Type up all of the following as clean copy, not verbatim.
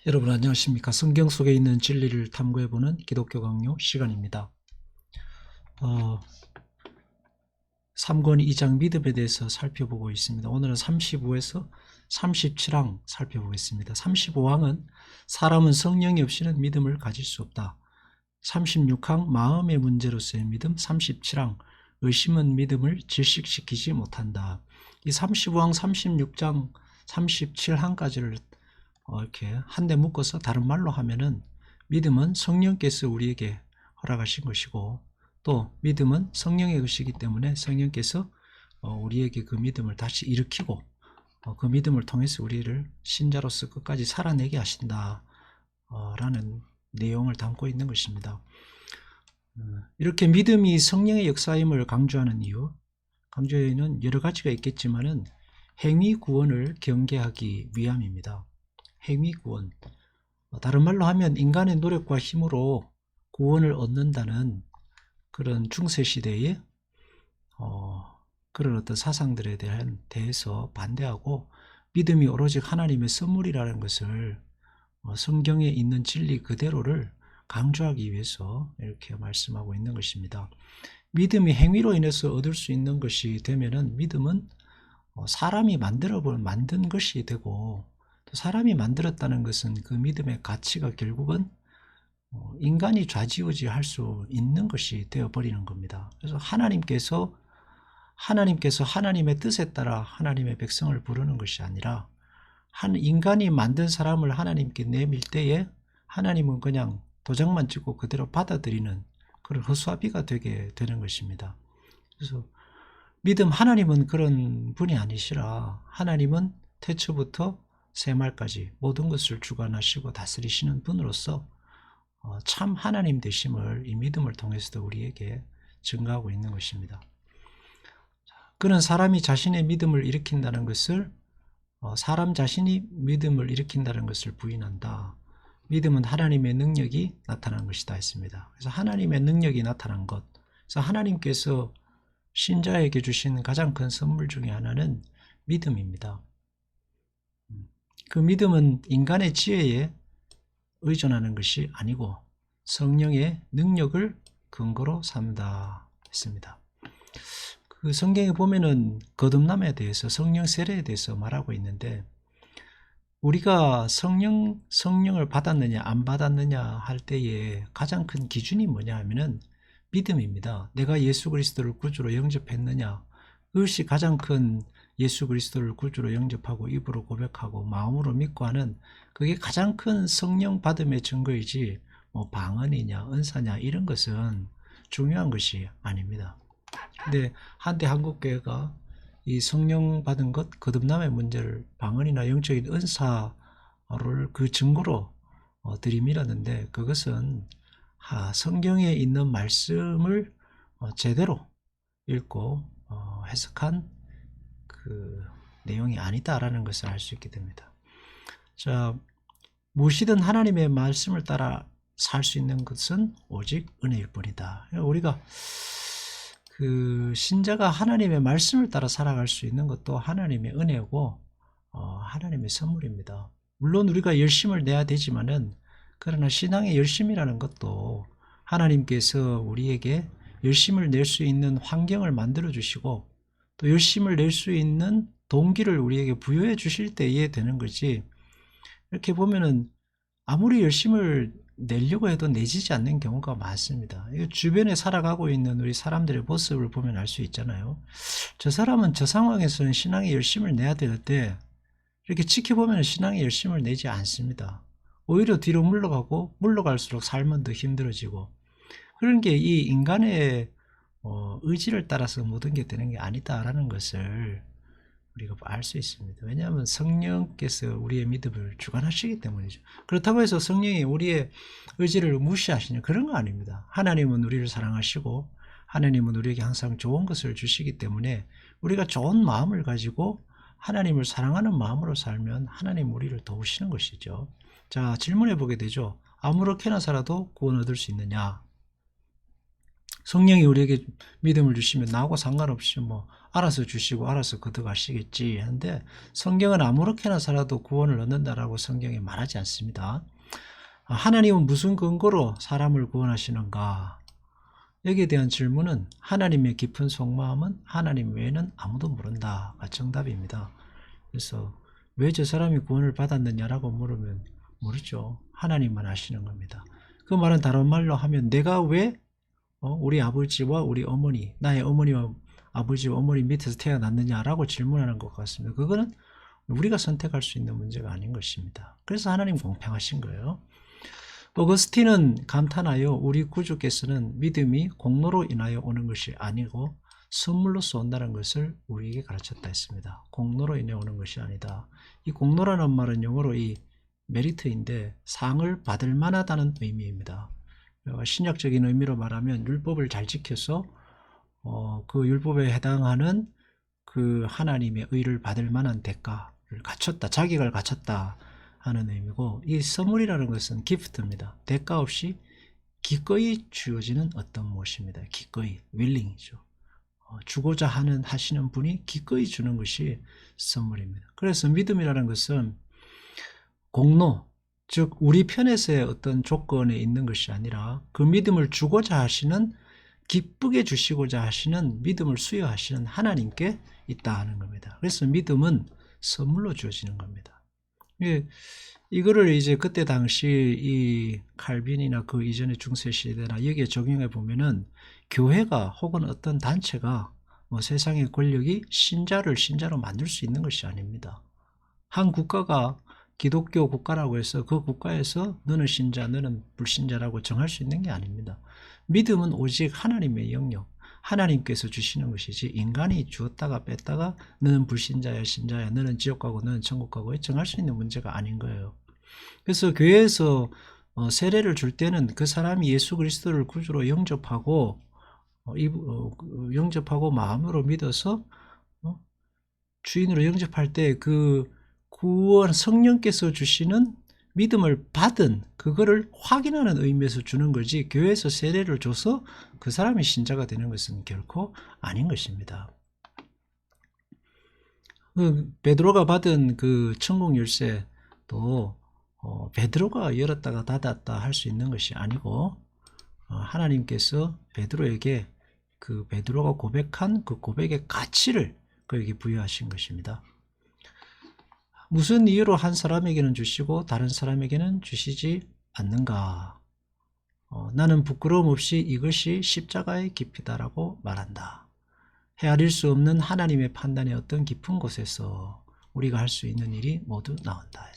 여러분 안녕하십니까? 성경 속에 있는 진리를 탐구해보는 기독교 강요 시간입니다. 3권 2장 믿음에 대해서 살펴보고 있습니다. 오늘은 35에서 37항 살펴보겠습니다. 35항은 사람은 성령이 없이는 믿음을 가질 수 없다. 36항 마음의 문제로서의 믿음, 37항 의심은 믿음을 질식시키지 못한다. 이 35항, 36장, 37항까지를 이렇게 한데 묶어서 다른 말로 하면은 믿음은 성령께서 우리에게 허락하신 것이고, 또 믿음은 성령의 것이기 때문에 성령께서 우리에게 그 믿음을 다시 일으키고 그 믿음을 통해서 우리를 신자로서 끝까지 살아내게 하신다 라는 내용을 담고 있는 것입니다. 이렇게 믿음이 성령의 역사임을 강조하는 강조에는 여러 가지가 있겠지만은 행위 구원을 경계하기 위함입니다. 행위 구원, 다른 말로 하면 인간의 노력과 힘으로 구원을 얻는다는 그런 중세시대의 그런 어떤 사상들에 대해서 반대하고, 믿음이 오로지 하나님의 선물이라는 것을 성경에 있는 진리 그대로를 강조하기 위해서 이렇게 말씀하고 있는 것입니다. 믿음이 행위로 인해서 얻을 수 있는 것이 되면은 믿음은 사람이 만든 것이 되고, 또 사람이 만들었다는 것은 그 믿음의 가치가 결국은 인간이 좌지우지 할 수 있는 것이 되어버리는 겁니다. 그래서 하나님께서 하나님의 뜻에 따라 하나님의 백성을 부르는 것이 아니라, 한 인간이 만든 사람을 하나님께 내밀 때에 하나님은 그냥 도장만 찍고 그대로 받아들이는 그런 허수아비가 되게 되는 것입니다. 그래서 하나님은 그런 분이 아니시라, 하나님은 태초부터 새말까지 모든 것을 주관하시고 다스리시는 분으로서 참 하나님 되심을 이 믿음을 통해서도 우리에게 증거하고 있는 것입니다. 그는 사람이 자신의 믿음을 일으킨다는 것을 사람 자신이 믿음을 일으킨다는 것을 부인한다. 믿음은 하나님의 능력이 나타난 것이다 했습니다. 그래서 하나님의 능력이 나타난 것, 그래서 하나님께서 신자에게 주신 가장 큰 선물 중에 하나는 믿음입니다. 그 믿음은 인간의 지혜에 의존하는 것이 아니고 성령의 능력을 근거로 삼다 했습니다. 그 성경에 보면은 거듭남에 대해서, 성령 세례에 대해서 말하고 있는데, 우리가 성령을 받았느냐 안 받았느냐 할 때에 가장 큰 기준이 뭐냐 하면은 믿음입니다. 내가 예수 그리스도를 구주로 영접했느냐, 그것이 가장 큰, 예수 그리스도를 구주로 영접하고 입으로 고백하고 마음으로 믿고 하는, 그게 가장 큰 성령 받음의 증거이지, 뭐 방언이냐 은사냐 이런 것은 중요한 것이 아닙니다. 근데 한때 한국교회가 이 성령 받은 것, 거듭남의 문제를 방언이나 영적인 은사를 그 증거로 들이밀었는데, 그것은 성경에 있는 말씀을 제대로 읽고 해석한 그 내용이 아니다라는 것을 알 수 있게 됩니다. 자, 무엇이든 하나님의 말씀을 따라 살 수 있는 것은 오직 은혜일 뿐이다. 우리가 그 신자가 하나님의 말씀을 따라 살아갈 수 있는 것도 하나님의 은혜고 하나님의 선물입니다. 물론 우리가 열심을 내야 되지만은, 그러나 신앙의 열심이라는 것도 하나님께서 우리에게 열심을 낼 수 있는 환경을 만들어 주시고, 또 열심을 낼 수 있는 동기를 우리에게 부여해 주실 때에 되는 거지, 이렇게 보면은 아무리 열심을 내려고 해도 내지지 않는 경우가 많습니다. 주변에 살아가고 있는 우리 사람들의 모습을 보면 알 수 있잖아요. 저 사람은 저 상황에서는 신앙의 열심을 내야 되는데, 이렇게 지켜보면 신앙의 열심을 내지 않습니다. 오히려 뒤로 물러갈수록 삶은 더 힘들어지고, 그런 게 이 인간의 의지를 따라서 모든 게 되는 게 아니다라는 것을 우리가 알 수 있습니다. 왜냐하면 성령께서 우리의 믿음을 주관하시기 때문이죠. 그렇다고 해서 성령이 우리의 의지를 무시하시냐, 그런 거 아닙니다. 하나님은 우리를 사랑하시고 하나님은 우리에게 항상 좋은 것을 주시기 때문에, 우리가 좋은 마음을 가지고 하나님을 사랑하는 마음으로 살면 하나님 우리를 도우시는 것이죠. 자, 질문해 보게 되죠. 아무렇게나 살아도 구원 얻을 수 있느냐? 성령이 우리에게 믿음을 주시면 나하고 상관없이 뭐 알아서 주시고 알아서 거듭하시겠지 하는데, 성경은 아무렇게나 살아도 구원을 얻는다라고 성경에 말하지 않습니다. 하나님은 무슨 근거로 사람을 구원하시는가? 여기에 대한 질문은 하나님의 깊은 속마음은 하나님 외에는 아무도 모른다가 정답입니다. 그래서 왜 저 사람이 구원을 받았느냐라고 물으면 모르죠. 하나님만 아시는 겁니다. 그 말은 다른 말로 하면 내가 왜 우리 아버지와 우리 어머니, 나의 어머니와 아버지와 어머니 밑에서 태어났느냐라고 질문하는 것 같습니다. 그거는 우리가 선택할 수 있는 문제가 아닌 것입니다. 그래서 하나님 공평하신 거예요. 어거스틴은 감탄하여 우리 구주께서는 믿음이 공로로 인하여 오는 것이 아니고 선물로서 온다는 것을 우리에게 가르쳤다 했습니다. 공로로 인해 오는 것이 아니다. 이 공로라는 말은 영어로 이 메리트인데 상을 받을 만하다는 의미입니다. 신약적인 의미로 말하면 율법을 잘 지켜서 그 율법에 해당하는 그 하나님의 의를 받을 만한 대가를 갖췄다, 자격을 갖췄다 하는 의미고, 이 선물이라는 것은 기프트입니다. 대가 없이 기꺼이 주어지는 어떤 무엇입니다. 기꺼이, willing이죠. 주고자 하시는 분이 기꺼이 주는 것이 선물입니다. 그래서 믿음이라는 것은 공로, 즉 우리 편에서의 어떤 조건에 있는 것이 아니라 그 믿음을 주고자 하시는, 기쁘게 주시고자 하시는, 믿음을 수여하시는 하나님께 있다 하는 겁니다. 그래서 믿음은 선물로 주어지는 겁니다. 이거를 이제 그때 당시 이 칼빈이나 그 이전의 중세 시대나 여기에 적용해 보면은 교회가 혹은 어떤 단체가 뭐 세상의 권력이 신자를 신자로 만들 수 있는 것이 아닙니다. 한 국가가 기독교 국가라고 해서 그 국가에서 너는 신자, 너는 불신자라고 정할 수 있는 게 아닙니다. 믿음은 오직 하나님의 영역, 하나님께서 주시는 것이지 인간이 주었다가 뺐다가 너는 불신자야, 신자야, 너는 지옥 가고 너는 천국 가고 정할 수 있는 문제가 아닌 거예요. 그래서 교회에서 세례를 줄 때는 그 사람이 예수 그리스도를 구주로 영접하고 마음으로 믿어서 주인으로 영접할 때 그 구원, 성령께서 주시는 믿음을 받은 그거를 확인하는 의미에서 주는 거지, 교회에서 세례를 줘서 그 사람이 신자가 되는 것은 결코 아닌 것입니다. 베드로가 받은 그 천국 열쇠도 베드로가 열었다가 닫았다 할 수 있는 것이 아니고 하나님께서 베드로에게 그 베드로가 고백한 그 고백의 가치를 그에게 부여하신 것입니다. 무슨 이유로 한 사람에게는 주시고 다른 사람에게는 주시지 않는가? 나는 부끄러움 없이 이것이 십자가의 깊이다라고 말한다. 헤아릴 수 없는 하나님의 판단의 어떤 깊은 곳에서 우리가 할 수 있는 일이 모두 나온다.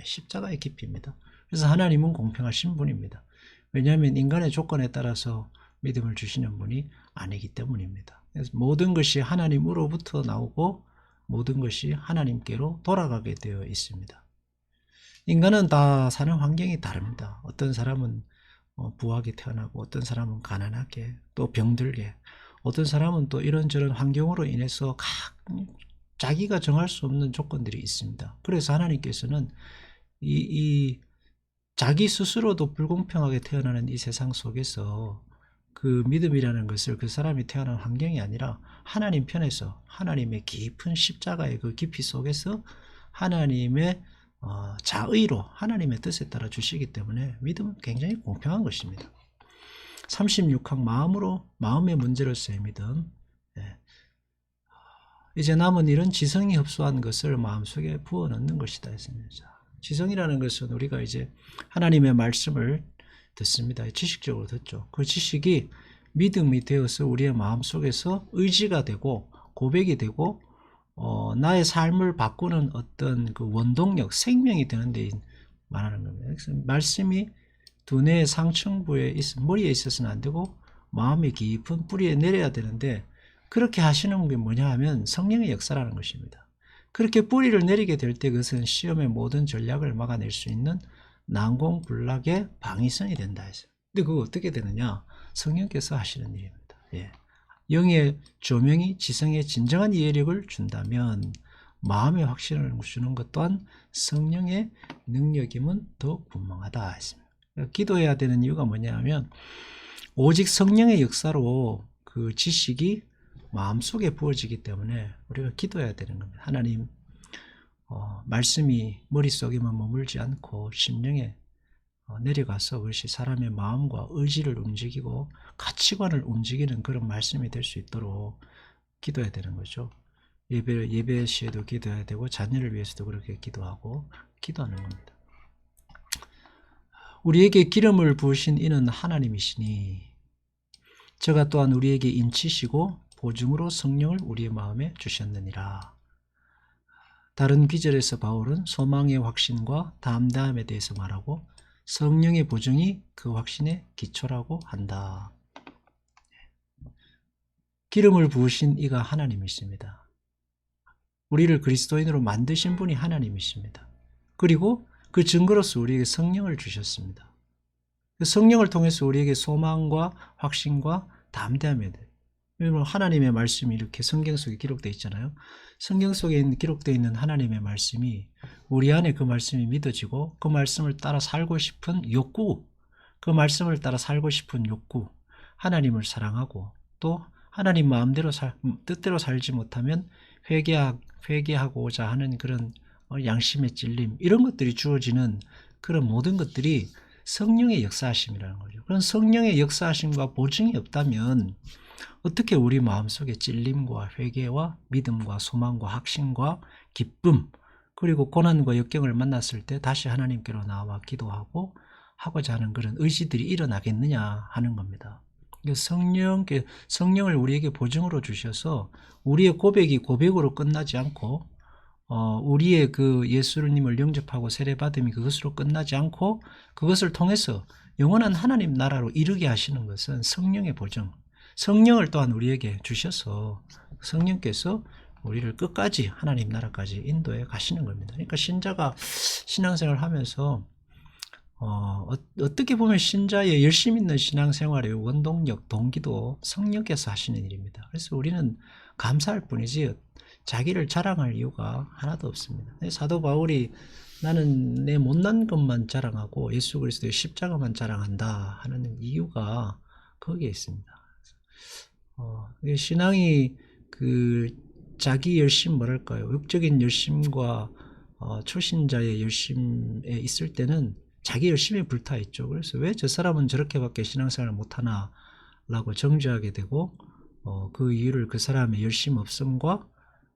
십자가의 깊이입니다. 그래서 하나님은 공평하신 분입니다. 왜냐하면 인간의 조건에 따라서 믿음을 주시는 분이 아니기 때문입니다. 그래서 모든 것이 하나님으로부터 나오고 모든 것이 하나님께로 돌아가게 되어 있습니다. 인간은 다 사는 환경이 다릅니다. 어떤 사람은 부하게 태어나고 어떤 사람은 가난하게, 또 병들게, 어떤 사람은 또 이런저런 환경으로 인해서 자기가 정할 수 없는 조건들이 있습니다. 그래서 하나님께서는 이 자기 스스로도 불공평하게 태어나는 이 세상 속에서 그 믿음이라는 것을 그 사람이 태어난 환경이 아니라 하나님 편에서 하나님의 깊은 십자가의 그 깊이 속에서 하나님의 자의로 하나님의 뜻에 따라 주시기 때문에 믿음은 굉장히 공평한 것입니다. 36항 마음의 문제로서의 믿음. 이제 남은 일은 지성이 흡수한 것을 마음속에 부어 넣는 것이다 했습니다. 지성이라는 것은 우리가 이제 하나님의 말씀을 듣습니다. 지식적으로 듣죠. 그 지식이 믿음이 되어서 우리의 마음속에서 의지가 되고 고백이 되고 나의 삶을 바꾸는 어떤 그 원동력, 생명이 되는 데 말하는 겁니다. 그래서 말씀이 두뇌의 상층부에 머리에 있어서는 안 되고 마음의 깊은 뿌리에 내려야 되는데, 그렇게 하시는 게 뭐냐 하면 성령의 역사라는 것입니다. 그렇게 뿌리를 내리게 될 때 그것은 시험의 모든 전략을 막아낼 수 있는 난공불락의 방위선이 된다 해서. 근데 그거 어떻게 되느냐? 성령께서 하시는 일입니다. 영의 조명이 지성의 진정한 이해력을 준다면 마음의 확신을 주는 것 또한 성령의 능력임은 더욱 분명하다 했습니다. 기도해야 되는 이유가 뭐냐 하면 오직 성령의 역사로 그 지식이 마음속에 부어지기 때문에 우리가 기도해야 되는 겁니다. 하나님, 말씀이 머릿속에만 머물지 않고 심령에 내려가서 그것이 사람의 마음과 의지를 움직이고 가치관을 움직이는 그런 말씀이 될 수 있도록 기도해야 되는 거죠. 예배 시에도 기도해야 되고 자녀를 위해서도 그렇게 기도하고 기도하는 겁니다. 우리에게 기름을 부으신 이는 하나님이시니 저가 또한 우리에게 인치시고 보증으로 성령을 우리의 마음에 주셨느니라. 다른 기절에서 바울은 소망의 확신과 담대함에 대해서 말하고 성령의 보증이 그 확신의 기초라고 한다. 기름을 부으신 이가 하나님이십니다. 우리를 그리스도인으로 만드신 분이 하나님이십니다. 그리고 그 증거로서 우리에게 성령을 주셨습니다. 그 성령을 통해서 우리에게 소망과 확신과 담대함이 돼요. 하나님의 말씀이 이렇게 성경 속에 기록되어 있잖아요. 성경 속에 기록되어 있는 하나님의 말씀이 우리 안에 그 말씀이 믿어지고 그 말씀을 따라 살고 싶은 욕구, 그 말씀을 따라 살고 싶은 욕구, 하나님을 사랑하고 또 하나님 마음대로 뜻대로 살지 못하면 회개하고자 하는 그런 양심의 찔림, 이런 것들이 주어지는 그런 모든 것들이 성령의 역사하심이라는 거죠. 그런 성령의 역사하심과 보증이 없다면 어떻게 우리 마음속에 찔림과 회개와 믿음과 소망과 확신과 기쁨, 그리고 고난과 역경을 만났을 때 다시 하나님께로 나와 기도하고 하고자 하는 그런 의지들이 일어나겠느냐 하는 겁니다. 성령을 우리에게 보증으로 주셔서 우리의 고백이 고백으로 끝나지 않고 우리의 그 예수님을 영접하고 세례받음이 그것으로 끝나지 않고 그것을 통해서 영원한 하나님 나라로 이르게 하시는 것은 성령의 보증, 성령을 또한 우리에게 주셔서 성령께서 우리를 끝까지 하나님 나라까지 인도해 가시는 겁니다. 그러니까 신자가 신앙생활을 하면서 어떻게 보면 신자의 열심 있는 신앙생활의 원동력, 동기도 성령께서 하시는 일입니다. 그래서 우리는 감사할 뿐이지 자기를 자랑할 이유가 하나도 없습니다. 사도 바울이 나는 내 못난 것만 자랑하고 예수 그리스도의 십자가만 자랑한다 하는 이유가 거기에 있습니다. 신앙이 그 자기 열심, 뭐랄까요, 육적인 열심과 초신자의 열심에 있을 때는 자기 열심에 불타 있죠. 그래서 왜 저 사람은 저렇게밖에 신앙생활을 못하나 라고 정죄하게 되고 그 이유를 그 사람의 열심 없음과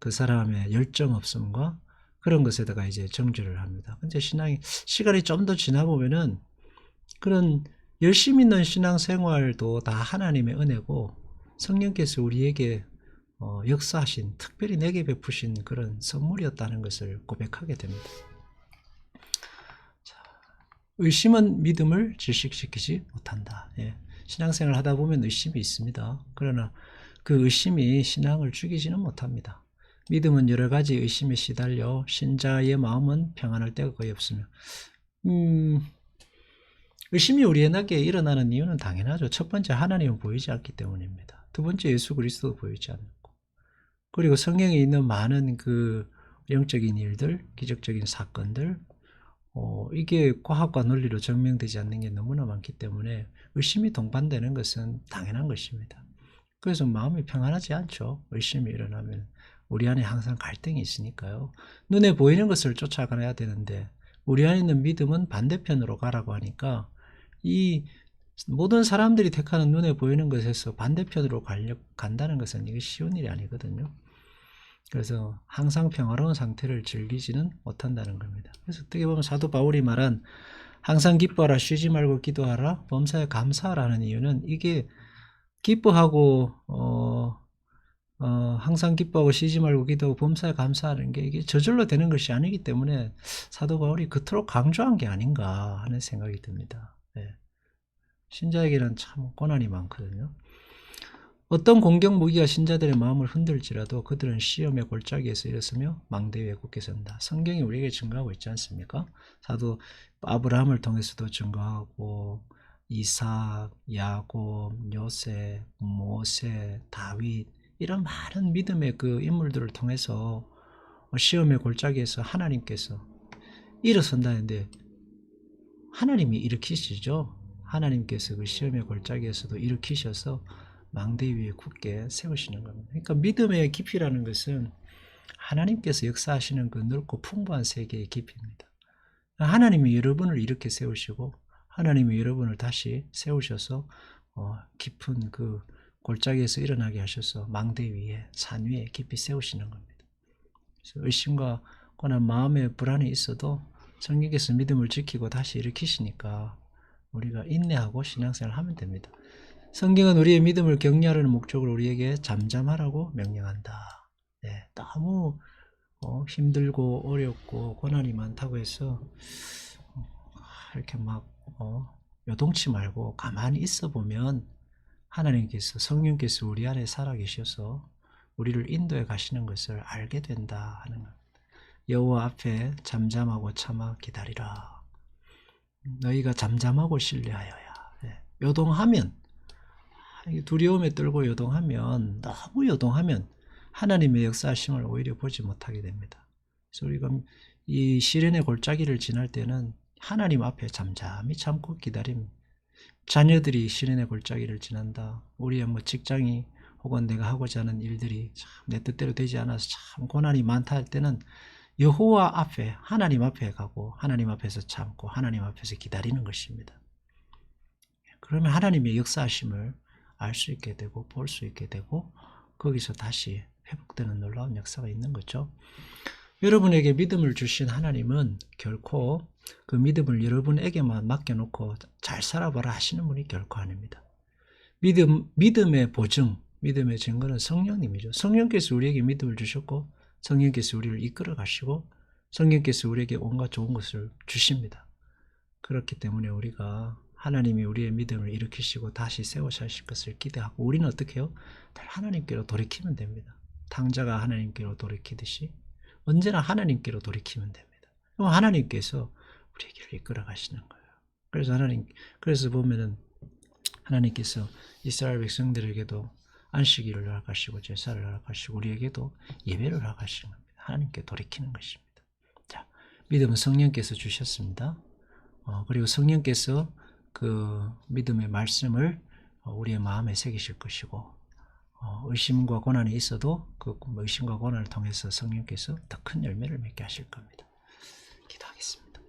그 사람의 열정 없음과 그런 것에다가 이제 정죄를 합니다. 근데 시간이 좀 더 지나보면은 그런 열심 있는 신앙생활도 다 하나님의 은혜고 성령께서 우리에게 역사하신, 특별히 내게 베푸신 그런 선물이었다는 것을 고백하게 됩니다. 의심은 믿음을 질식시키지 못한다. 신앙생활 하다 보면 의심이 있습니다. 그러나 그 의심이 신앙을 죽이지는 못합니다. 믿음은 여러 가지 의심에 시달려 신자의 마음은 평안할 때가 거의 없으며 의심이 우리에게 일어나는 이유는 당연하죠. 첫 번째, 하나님은 보이지 않기 때문입니다. 두 번째, 예수 그리스도도 보이지 않고, 그리고 성경에 있는 많은 그 영적인 일들, 기적적인 사건들, 이게 과학과 논리로 증명되지 않는 게 너무나 많기 때문에 의심이 동반되는 것은 당연한 것입니다. 그래서 마음이 평안하지 않죠. 의심이 일어나면 우리 안에 항상 갈등이 있으니까요. 눈에 보이는 것을 쫓아가야 되는데 우리 안에 있는 믿음은 반대편으로 가라고 하니까 이 모든 사람들이 택하는 눈에 보이는 것에서 반대편으로 간다는 것은 이게 쉬운 일이 아니거든요. 그래서 항상 평화로운 상태를 즐기지는 못한다는 겁니다. 그래서 어떻게 보면 사도 바울이 말한 항상 기뻐하라, 쉬지 말고 기도하라, 범사에 감사하라는 이유는 이게 기뻐하고 항상 기뻐하고 쉬지 말고 기도하고 범사에 감사하는 게 이게 저절로 되는 것이 아니기 때문에 사도 바울이 그토록 강조한 게 아닌가 하는 생각이 듭니다. 신자에게는 참 고난이 많거든요. 어떤 공격 무기가 신자들의 마음을 흔들지라도 그들은 시험의 골짜기에서 일어서며 망대 위에 굳게 선다. 성경이 우리에게 증거하고 있지 않습니까? 사도 아브라함을 통해서도 증거하고 이삭, 야곱, 요셉, 모세, 다윗, 이런 많은 믿음의 그 인물들을 통해서 시험의 골짜기에서 하나님께서 일어선다는데 하나님이 일으키시죠. 하나님께서 그 시험의 골짜기에서도 일으키셔서 망대 위에 굳게 세우시는 겁니다. 그러니까 믿음의 깊이라는 것은 하나님께서 역사하시는 그 넓고 풍부한 세계의 깊이입니다. 하나님이 여러분을 이렇게 세우시고 하나님이 여러분을 다시 세우셔서 깊은 그 골짜기에서 일어나게 하셔서 망대 위에 산 위에 깊이 세우시는 겁니다. 그래서 의심과 고난 마음의 불안이 있어도 성령께서 믿음을 지키고 다시 일으키시니까 우리가 인내하고 신앙생활을 하면 됩니다. 성경은 우리의 믿음을 격려하는 목적으로 우리에게 잠잠하라고 명령한다. 네, 너무 힘들고 어렵고 고난이 많다고 해서 이렇게 막 요동치 말고 가만히 있어 보면 하나님께서 성령께서 우리 안에 살아계셔서 우리를 인도해 가시는 것을 알게 된다 하는 것. 여호와 앞에 잠잠하고 참아 기다리라. 너희가 잠잠하고 신뢰하여야. 네. 요동하면 두려움에 떨고 요동하면 너무 요동하면 하나님의 역사하심을 오히려 보지 못하게 됩니다. 그래서 우리가 이 시련의 골짜기를 지날 때는 하나님 앞에 잠잠히 참고 기다림. 자녀들이 시련의 골짜기를 지난다. 우리의 직장이 혹은 내가 하고자 하는 일들이 참 내 뜻대로 되지 않아서 참 고난이 많다 할 때는 여호와 앞에 하나님 앞에 가고 하나님 앞에서 참고 하나님 앞에서 기다리는 것입니다. 그러면 하나님의 역사하심을 알 수 있게 되고 볼 수 있게 되고 거기서 다시 회복되는 놀라운 역사가 있는 거죠. 여러분에게 믿음을 주신 하나님은 결코 그 믿음을 여러분에게만 맡겨놓고 잘 살아봐라 하시는 분이 결코 아닙니다. 믿음의 보증, 믿음의 증거는 성령님이죠. 성령께서 우리에게 믿음을 주셨고 성령께서 우리를 이끌어 가시고 성령께서 우리에게 온갖 좋은 것을 주십니다. 그렇기 때문에 우리가 하나님이 우리의 믿음을 일으키시고 다시 세우실 것을 기대하고 우리는 어떻게 해요? 늘 하나님께로 돌이키면 됩니다. 탕자가 하나님께로 돌이키듯이 언제나 하나님께로 돌이키면 됩니다. 그럼 하나님께서 우리에게 이끌어 가시는 거예요. 그래서 보면은 하나님께서 이스라엘 백성들에게도 안식일을 허락하시고 제사를 허락하시고 우리에게도 예배를 허락하시는 겁니다. 하나님께 돌이키는 것입니다. 자, 믿음은 성령께서 주셨습니다. 그리고 성령께서 그 믿음의 말씀을 우리의 마음에 새기실 것이고 의심과 고난이 있어도 그 의심과 고난을 통해서 성령께서 더 큰 열매를 맺게 하실 겁니다. 기도하겠습니다.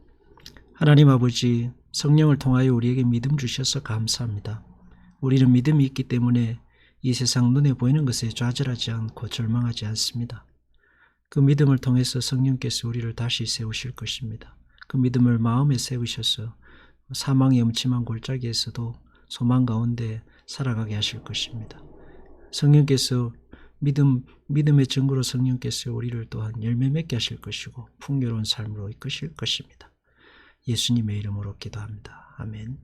하나님 아버지, 성령을 통하여 우리에게 믿음 주셔서 감사합니다. 우리는 믿음이 있기 때문에 이 세상 눈에 보이는 것에 좌절하지 않고 절망하지 않습니다. 그 믿음을 통해서 성령께서 우리를 다시 세우실 것입니다. 그 믿음을 마음에 세우셔서 사망의 음침한 골짜기에서도 소망 가운데 살아가게 하실 것입니다. 성령께서 믿음의 증거로 성령께서 우리를 또한 열매 맺게 하실 것이고 풍요로운 삶으로 이끄실 것입니다. 예수님의 이름으로 기도합니다. 아멘.